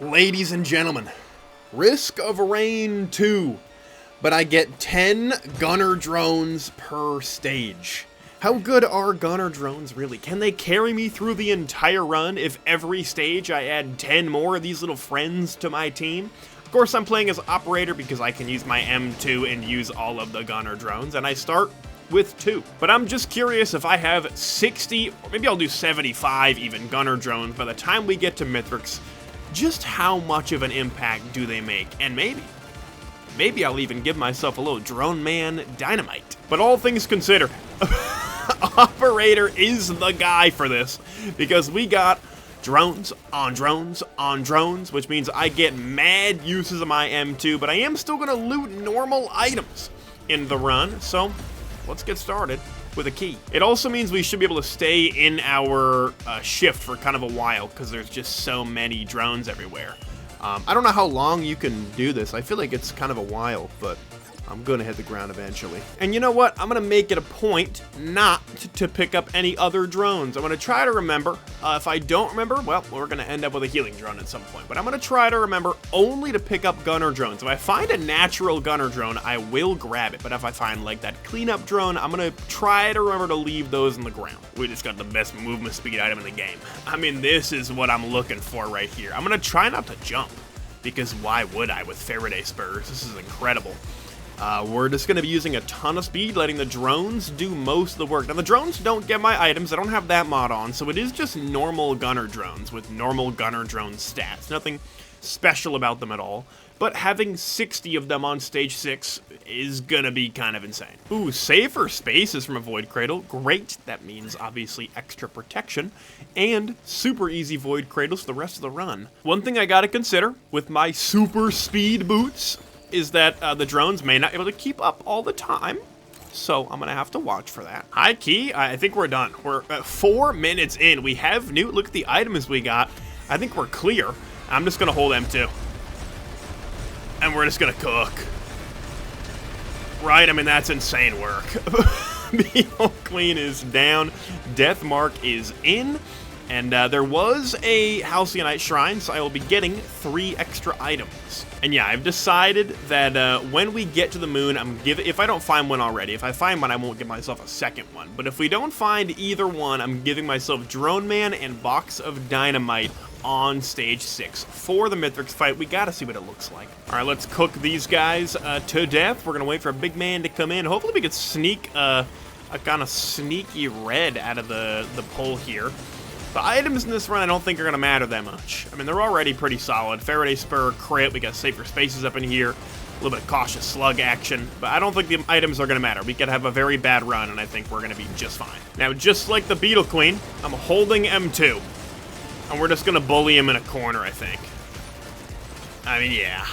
Ladies and gentlemen, Risk of Rain 2, but I get 10 gunner drones per stage. How good are gunner drones really? Can they carry me through the entire run if every stage I add 10 more of these little friends to my team? Of course, I'm playing as operator because I can use my M2 and use all of the gunner drones, and I start with 2. But I'm just curious if I have 60, or maybe I'll do 75 even, gunner drones by the time we get to Mithrix. Just how much of an impact do they make? And maybe I'll even give myself a little Drone Man Dynamite. But all things considered, Operator is the guy for this, because we got drones on drones on drones, which means I get mad uses of my M2, but I am still gonna loot normal items in the run, so let's get started with a key. It also means we should be able to stay in our shift for kind of a while, because there's just so many drones everywhere. I don't know how long you can do this. I feel like it's kind of a while, but I'm gonna hit the ground eventually. And you know what? I'm gonna make it a point not to pick up any other drones. I'm gonna try to remember. If I don't remember, well, we're gonna end up with a healing drone at some point. But I'm gonna try to remember only to pick up gunner drones. If I find a natural gunner drone, I will grab it. But if I find like that cleanup drone, I'm gonna try to remember to leave those in the ground. We just got the best movement speed item in the game. I mean, this is what I'm looking for right here. I'm gonna try not to jump, because why would I with Faraday spurs? This is incredible. We're just going to be using a ton of speed, letting the drones do most of the work. Now, the drones don't get my items. I don't have that mod on, so it is just normal gunner drones with normal gunner drone stats. Nothing special about them at all. But having 60 of them on stage 6 is going to be kind of insane. Ooh, safer spaces from a Void Cradle. Great. That means, obviously, extra protection. And super easy Void Cradles for the rest of the run. One thing I got to consider with my super speed boots is that the drones may not be able to keep up all the time, so I'm gonna have to watch for that. High key, I think we're done. We're 4 minutes in. We have new, look at the items we got. I think we're clear. I'm just gonna hold M2. And we're just gonna cook. Right, I mean, that's insane work. Beetle Queen is down. Deathmark is in. And there was a Halcyonite Shrine, so I will be getting 3 extra items. And yeah, I've decided that when we get to the moon, if I don't find one already, if I find one, I won't give myself a second one. But if we don't find either one, I'm giving myself Drone Man and Box of Dynamite on stage 6. For the Mithrix fight, we gotta see what it looks like. All right, let's cook these guys to death. We're gonna wait for a big man to come in. Hopefully we could sneak a kind of sneaky red out of the pole here. The items in this run I don't think are going to matter that much. I mean, they're already pretty solid. Faraday Spur, crit, we got safer spaces up in here, a little bit of cautious slug action, but I don't think the items are going to matter. We could have a very bad run, and I think we're going to be just fine. Now, just like the Beetle Queen, I'm holding M2, and we're just going to bully him in a corner, I think. I mean, yeah.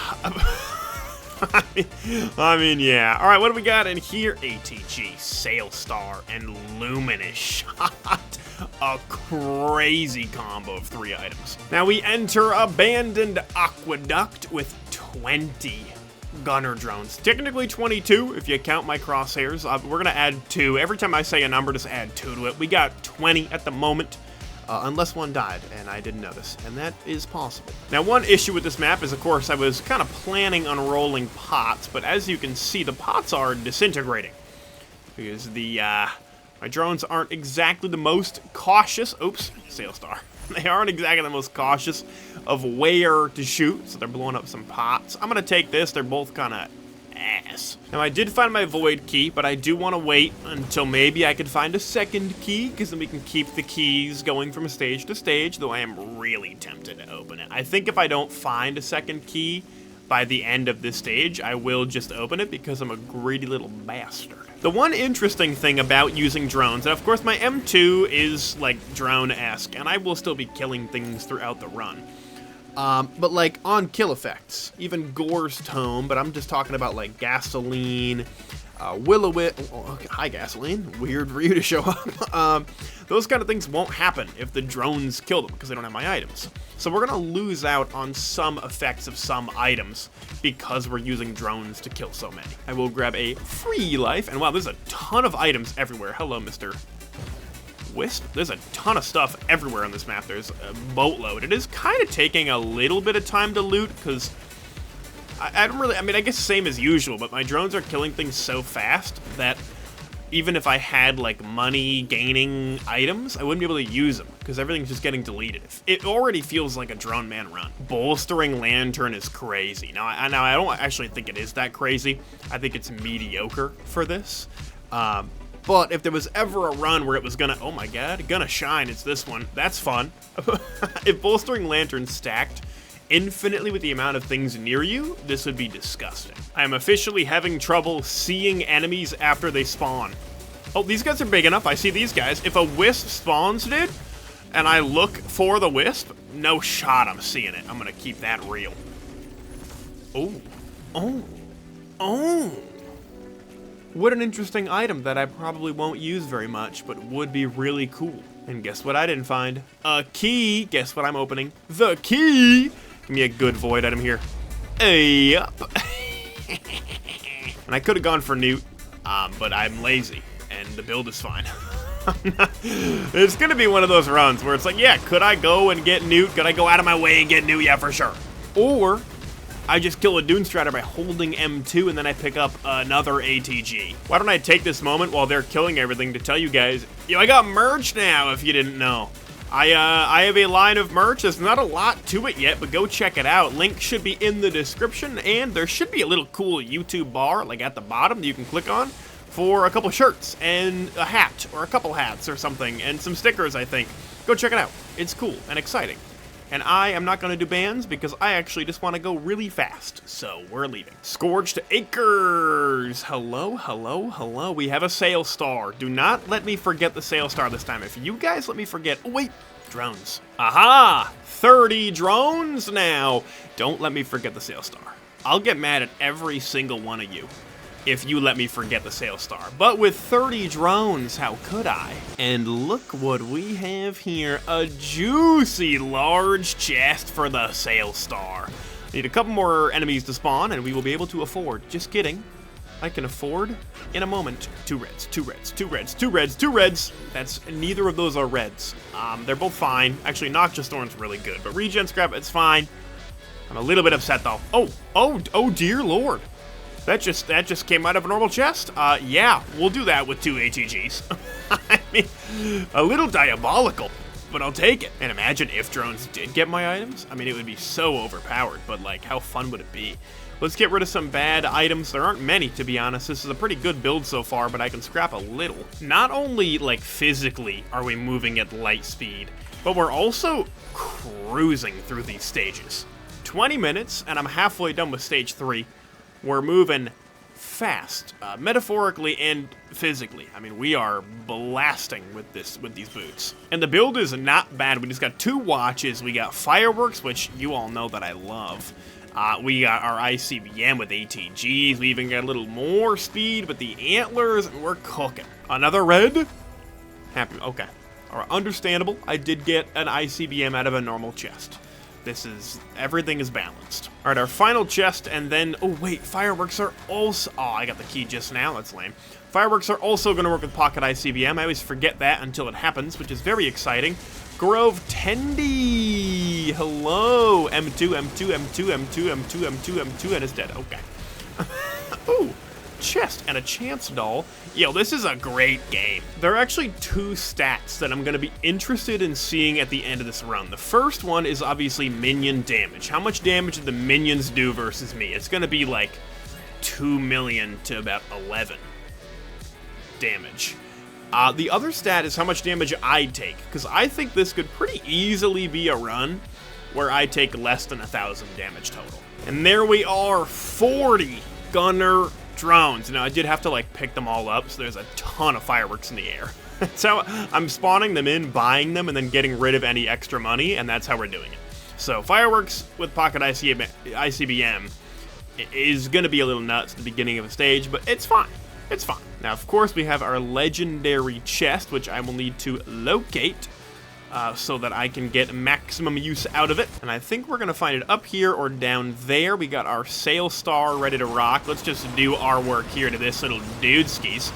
I mean, yeah. All right, what do we got in here? ATG, Sailstar, and Luminous Shot. A crazy combo of 3 items. Now we enter Abandoned Aqueduct with 20 gunner drones. Technically 22 if you count my crosshairs. We're gonna add 2. Every time I say a number, just add 2 to it. We got 20 at the moment. Unless one died, and I didn't notice, and that is possible. Now, one issue with this map is, of course, I was kind of planning on rolling pots, but as you can see, the pots are disintegrating. Because my drones aren't exactly the most cautious. Oops, Sailstar. They aren't exactly the most cautious of where to shoot, so they're blowing up some pots. I'm gonna take this. They're both kind of ass. Now, I did find my void key, but I do want to wait until maybe I could find a second key, because then we can keep the keys going from stage to stage, though I am really tempted to open it. I think if I don't find a second key by the end of this stage, I will just open it, because I'm a greedy little bastard. The one interesting thing about using drones, and of course my M2 is like drone-esque, and I will still be killing things throughout the run. But like on kill effects, even Gore's Tome, but I'm just talking about like Gasoline, Will-O-Wisp, hi Gasoline, weird for you to show up. Those kind of things won't happen if the drones kill them, because they don't have my items. So we're gonna lose out on some effects of some items because we're using drones to kill so many. I will grab a free life, and wow, there's a ton of items everywhere. Hello, Mr. Wisp. There's a ton of stuff everywhere on this map. There's a boatload. It is kind of taking a little bit of time to loot, because I don't really, I mean, I guess same as usual, but my drones are killing things so fast that even if I had, like, money-gaining items, I wouldn't be able to use them, because everything's just getting deleted. It already feels like a Drone Man run. Bolstering Lantern is crazy. Now, I don't actually think it is that crazy. I think it's mediocre for this. But if there was ever a run where it was gonna, oh my god, gonna shine, it's this one. That's fun. If Bolstering Lantern stacked infinitely with the amount of things near you, this would be disgusting. I am officially having trouble seeing enemies after they spawn. Oh, these guys are big enough. I see these guys. If a Wisp spawns, dude, and I look for the Wisp, no shot I'm seeing it. I'm gonna keep that real. Oh. Oh. Oh. What an interesting item that I probably won't use very much, but would be really cool. And guess what I didn't find? A key. Guess what I'm opening? The key. Give me a good void item here. Yup. And I could have gone for Newt, but I'm lazy, and the build is fine. It's gonna be one of those runs where it's like, yeah, could I go and get Newt? Could I go out of my way and get Newt? Yeah, for sure. Or I just kill a Dune Strider by holding M2 and then I pick up another ATG. Why don't I take this moment while they're killing everything to tell you guys, yo, I got merch now, if you didn't know. I have a line of merch. There's not a lot to it yet, but go check it out. Link should be in the description, and there should be a little cool YouTube bar, like at the bottom, that you can click on for a couple shirts and a hat, or a couple hats or something, and some stickers, I think. Go check it out. It's cool and exciting. And I am not going to do bands because I actually just want to go really fast, so we're leaving. Scourged Acres! Hello, hello, hello. We have a Sail Star. Do not let me forget the Sail Star this time. If you guys let me forget... Oh, wait. Drones. Aha! 30 drones now! Don't let me forget the Sail Star. I'll get mad at every single one of you if you let me forget the Sail Star. But with 30 drones, how could I? And look what we have here. A juicy large chest for the Sail Star. Need a couple more enemies to spawn and we will be able to afford. Just kidding. I can afford, in a moment, 2 reds, 2 reds, 2 reds, 2 reds, 2 reds. That's, neither of those are reds. They're both fine. Actually, Noxious Thorn's really good, but Regen Scrap, it's fine. I'm a little bit upset though. Oh dear lord. That just came out of a normal chest? Yeah, we'll do that with 2 ATGs. I mean, a little diabolical, but I'll take it. And imagine if drones did get my items. I mean, it would be so overpowered, but like, how fun would it be? Let's get rid of some bad items. There aren't many, to be honest. This is a pretty good build so far, but I can scrap a little. Not only, like, physically are we moving at light speed, but we're also cruising through these stages. 20 minutes, and I'm halfway done with stage 3. We're moving fast, metaphorically and physically. I mean, we are blasting with these boots. And the build is not bad. We just got 2 watches. We got fireworks, which you all know that I love. We got our ICBM with ATGs. We even got a little more speed with the antlers, and we're cooking. Another red? Happy, okay. All right, understandable. I did get an ICBM out of a normal chest. Everything is balanced. All right, our final chest, and then, oh wait, fireworks are also, oh, I got the key just now, that's lame. Fireworks are also gonna work with Pocket ICBM. I always forget that until it happens, which is very exciting. Grove Tendy, hello. M2, M2, M2, M2, M2, M2, M2, and it's dead, okay. Ooh. Chest and a chance doll. Yo, this is a great game. There are actually 2 stats that I'm going to be interested in seeing at the end of this run. The first one is obviously minion damage. How much damage did the minions do versus me? It's going to be like 2 million to about 11 damage. The other stat is how much damage I take, because I think this could pretty easily be a run where I take less than 1,000 damage total. And there we are, 40 gunner drones. Now, I did have to, like, pick them all up, so there's a ton of fireworks in the air. So I'm spawning them in, buying them, and then getting rid of any extra money, and that's how we're doing it. So fireworks with Pocket ICBM is going to be a little nuts at the beginning of a stage, but it's fine. It's fine. Now, of course, we have our legendary chest, which I will need to locate so that I can get maximum use out of it. And I think we're going to find it up here or down there. We got our Sail Star ready to rock. Let's just do our work here to this little dude skis.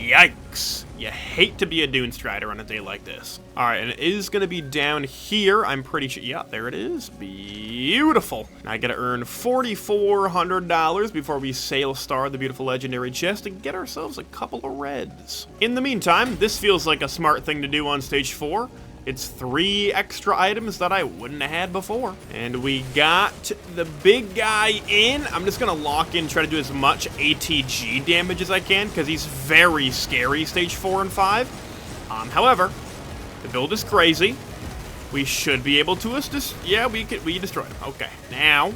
Yikes. You hate to be a Dune Strider on a day like this. All right, and it is going to be down here. I'm pretty sure. Yeah, there it is. Beautiful. Now I got to earn $4,400 before we sail star the beautiful legendary chest and get ourselves a couple of reds. In the meantime, this feels like a smart thing to do on stage 4. It's 3 extra items that I wouldn't have had before. And we got the big guy in. I'm just going to lock in, try to do as much ATG damage as I can, because he's very scary, stage 4 and 5. However, the build is crazy. We should be able to yeah, we destroyed him. Okay, now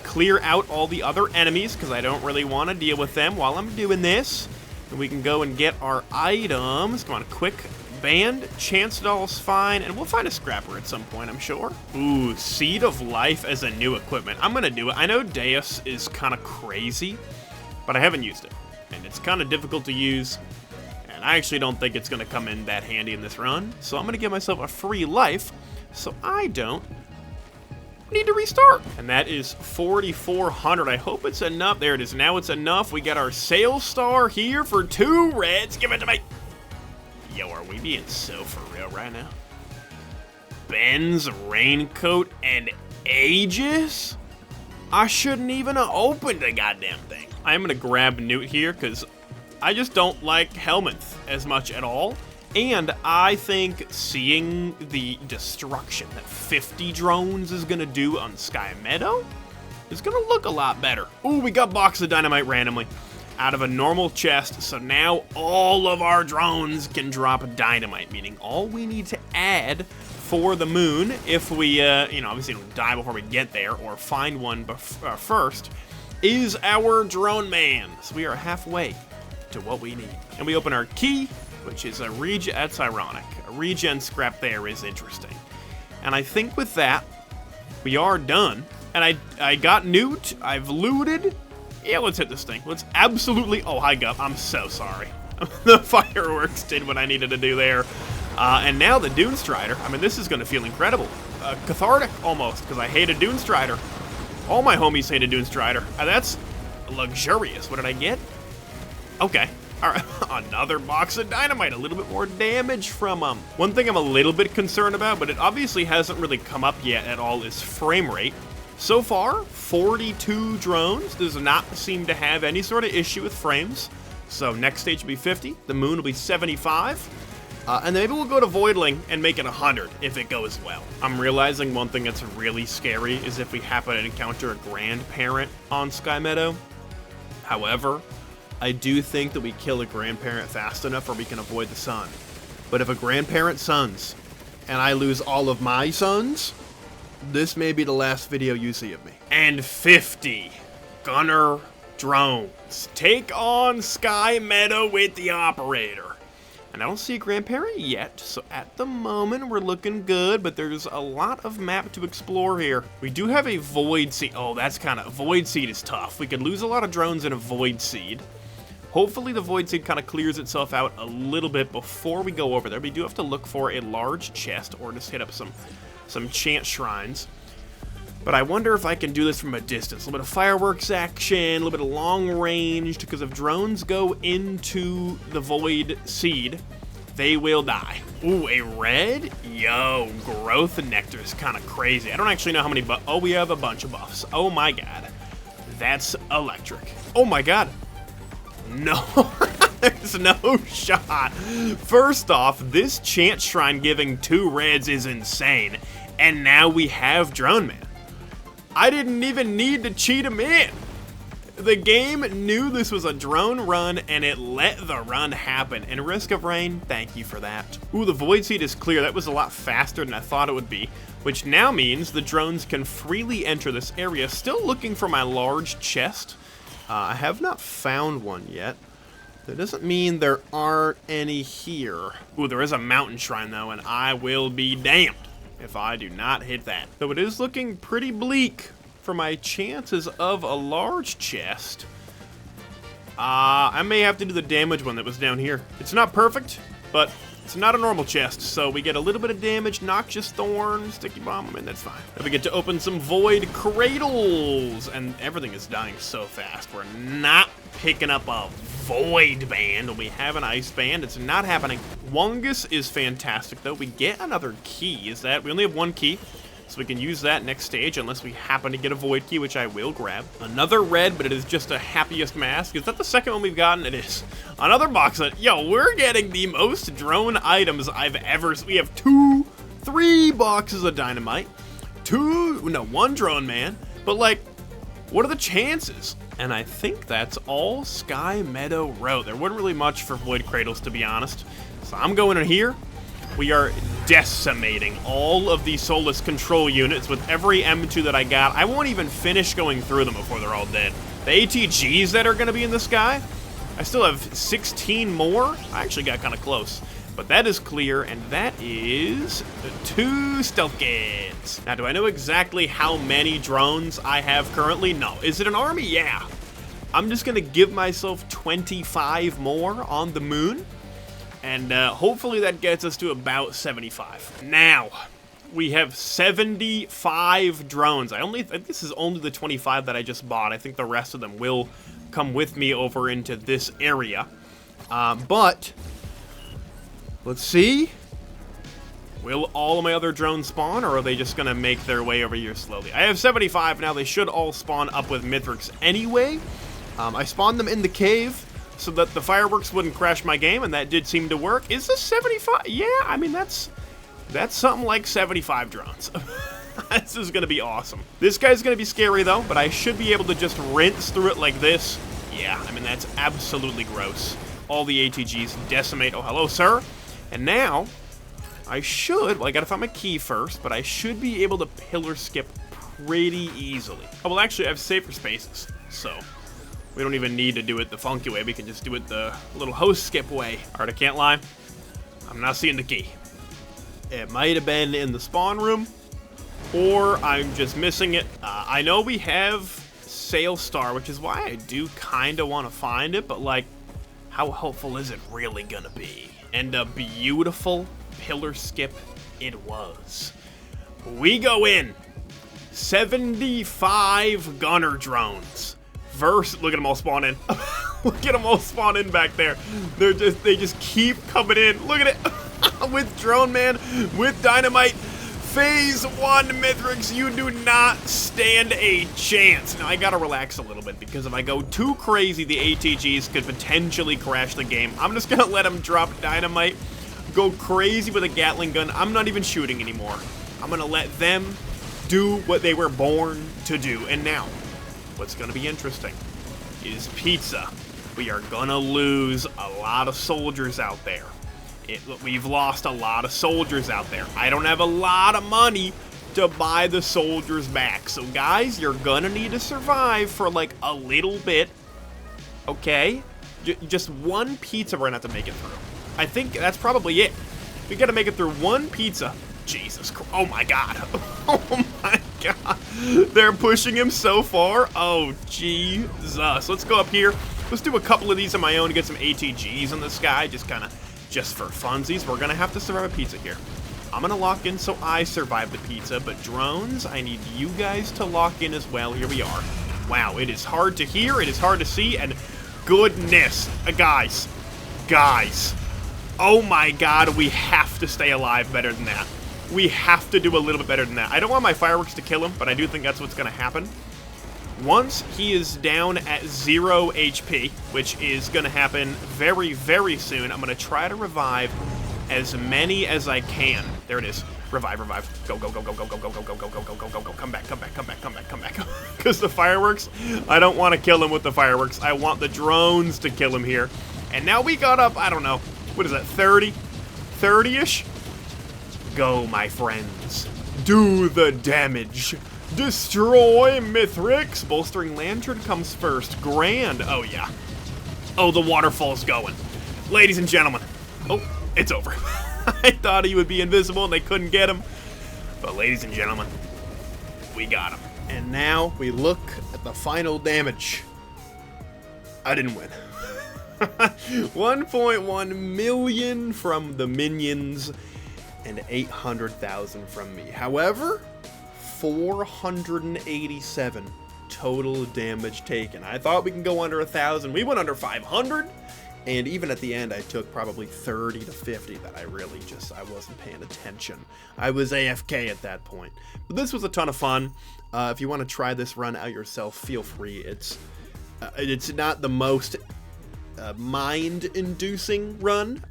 clear out all the other enemies, because I don't really want to deal with them while I'm doing this. And we can go and get our items. Come on, quick. Band, Chance Doll's fine, and we'll find a scrapper at some point, I'm sure. Ooh, Seed of Life as a new equipment. I'm gonna do it. I know Deus is kind of crazy, but I haven't used it, and it's kind of difficult to use, and I actually don't think it's gonna come in that handy in this run, so I'm gonna give myself a free life, so I don't need to restart. And that is 4,400. I hope it's enough. There it is. Now it's enough. We got our Sail Star here for 2 reds. Give it to me. Yo, are we being so for real right now? Ben's Raincoat and Aegis? I shouldn't even have opened the goddamn thing. I'm gonna grab Newt here because I just don't like Helminth as much at all. And I think seeing the destruction that 50 drones is gonna do on Sky Meadow is gonna look a lot better. Ooh, we got Box of Dynamite randomly out of a normal chest, so now all of our drones can drop dynamite, meaning all we need to add for the moon, if we, obviously don't die before we get there, or find one first, is our drone man. So we are halfway to what we need. And we open our key, which is a regen. That's ironic. A regen scrap there is interesting. And I think with that, we are done. And I got Newt, I've looted. Yeah, let's hit this thing. Let's absolutely... Oh, hi, Gup. I'm so sorry. The fireworks did what I needed to do there. And now the Dune Strider. I mean, this is going to feel incredible. Cathartic, almost, because I hate a Dune Strider. All my homies hate a Dune Strider. That's luxurious. What did I get? Okay. All right. Another box of dynamite. A little bit more damage from them. One thing I'm a little bit concerned about, but it obviously hasn't really come up yet at all, is frame rate. So far, 42 drones. Does not seem to have any sort of issue with frames. So next stage will be 50. The moon will be 75. And then maybe we'll go to Voidling and make it 100 if it goes well. I'm realizing one thing that's really scary is if we happen to encounter a grandparent on Sky Meadow. However, I do think that we kill a grandparent fast enough where we can avoid the sun. But if a grandparent suns and I lose all of my sons, this may be the last video you see of me. And 50 gunner drones take on Sky Meadow with the operator. And I don't see a grandparent yet, so at the moment we're looking good, but there's a lot of map to explore here. We do have a Void Seed. Oh, that's kind of... Void Seed is tough. We could lose a lot of drones in a Void Seed. Hopefully the Void Seed kind of clears itself out a little bit before we go over there. We do have to look for a large chest or just hit up some chant shrines. But I wonder if I can do this from a distance. A little bit of fireworks action, a little bit of long range, because if drones go into the Void Seed, they will die. Ooh, a red? Yo, Growth Nectar is kind of crazy. I don't actually know how many buffs. Oh, we have a bunch of buffs. Oh my god. That's electric. Oh my god. No. There's no shot. First off, this chant shrine giving 2 reds is insane. And now we have Drone Man. I didn't even need to cheat him in. The game knew this was a drone run and it let the run happen. And Risk of Rain, thank you for that. Ooh, the Void Seed is clear. That was a lot faster than I thought it would be, which now means the drones can freely enter this area. Still looking for my large chest. I have not found one yet. That doesn't mean there aren't any here. Ooh, there is a mountain shrine though, and I will be damned if I do not hit that. Though it is looking pretty bleak for my chances of a large chest. I may have to do the damage one that was down here. It's not perfect, but it's not a normal chest, so we get a little bit of damage, Noxious Thorn, Sticky Bomb, I mean, that's fine. Then we get to open some Void Cradles, and everything is dying so fast. We're not picking up a Void Band. We have an Ice Band. It's not happening. Wungus is fantastic, though. We get another key. Is that... We only have one key, so we can use that next stage unless we happen to get a Void Key, which I will grab. Another red, but it is just a Happiest Mask. Is that the second one we've gotten? It is. Another box set. Yo, we're getting the most drone items I've ever... We have 3 boxes of Dynamite. 1 Drone Man. But, like, what are the chances? And I think that's all Sky Meadow Road. There wasn't really much for Void Cradles, to be honest. So I'm going in here. We are decimating all of the Soulless Control units with every M2 that I got. I won't even finish going through them before they're all dead. The ATGs that are going to be in the sky, I still have 16 more. I actually got kind of close. But that is clear, and that is 2 Stealth Kits. Now, do I know exactly how many drones I have currently? No. Is it an army? Yeah. I'm just going to give myself 25 more on the moon, and hopefully that gets us to about 75. Now, we have 75 drones. I think this is only the 25 that I just bought. I think the rest of them will come with me over into this area. But... let's see. Will all of my other drones spawn, or are they just going to make their way over here slowly? I have 75 now. They should all spawn up with Mithrix anyway. I spawned them in the cave so that the fireworks wouldn't crash my game, and that did seem to work. Is this 75? Yeah, I mean, that's something like 75 drones. This is going to be awesome. This guy's going to be scary, though, but I should be able to just rinse through it like this. Yeah, I mean, that's absolutely gross. All the ATGs decimate. Oh, hello, sir. And now, I should, well, I gotta find my key first, but I should be able to pillar skip pretty easily. Oh, well, actually, I have safer spaces, so we don't even need to do it the funky way. We can just do it the little host skip way. All right, I can't lie. I'm not seeing the key. It might have been in the spawn room, or I'm just missing it. I know we have Sail Star, which is why I do kind of want to find it, but, like, how helpful is it really gonna be? And a beautiful pillar skip it was. We go in. 75 gunner drones. Look at them all spawn in. Look at them all spawn in back there. They just keep coming in. Look at it. With Drone Man, with Dynamite. Phase 1 Mithrix, you do not stand a chance. Now, I gotta relax a little bit, because if I go too crazy, the ATGs could potentially crash the game. I'm just gonna let them drop Dynamite, go crazy with a Gatling gun. I'm not even shooting anymore. I'm gonna let them do what they were born to do. And now, what's gonna be interesting is Pizza. We are gonna lose a lot of soldiers out there. We've lost a lot of soldiers out there. I don't have a lot of money to buy the soldiers back. So, guys, you're gonna need to survive for, like, a little bit. Okay? Just 1 pizza we're gonna have to make it through. I think that's probably it. We gotta make it through 1 pizza. Jesus Christ. Oh, my God. Oh, my God. They're pushing him so far. Oh, Jesus. Let's go up here. Let's do a couple of these on my own to get some ATGs in the sky. Just for funsies. We're gonna have to survive a pizza here. I'm gonna lock in so I survive the pizza, but drones, I need you guys to lock in as well. Here we are. Wow, it is hard to hear, it is hard to see, and goodness, guys, oh my God, we have to stay alive better than that. We have to do a little bit better than that. I don't want my fireworks to kill him, but I do think that's what's gonna happen. Once he is down at 0 HP, which is going to happen very, very soon, I'm going to try to revive as many as I can. There it is. Revive, revive. Go, go, go, go, go, go, go, go, go, go, go, go, go, go, go. Come back, come back, come back, come back, come back. Because the fireworks, I don't want to kill him with the fireworks. I want the drones to kill him here. And now we got up, I don't know, what is that, 30? 30-ish? Go, my friends. Do the damage. Destroy Mithrix. Bolstering Lantern comes first. Grand. Oh, yeah. Oh, the waterfall's going. Ladies and gentlemen. Oh, it's over. I thought he would be invisible and they couldn't get him. But ladies and gentlemen, we got him. And now we look at the final damage. I didn't win. 1.1 million from the minions and 800,000 from me. However, 487 total damage taken. I thought we can go under 1,000. We went under 500. And even at the end, I took probably 30 to 50 that I wasn't paying attention. I was AFK at that point. But this was a ton of fun. If you want to try this run out yourself, feel free. It's not the most mind-inducing run.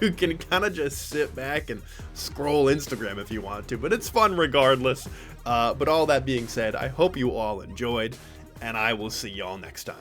You can kind of just sit back and scroll Instagram if you want to, but it's fun regardless. But all that being said, I hope you all enjoyed, and I will see y'all next time.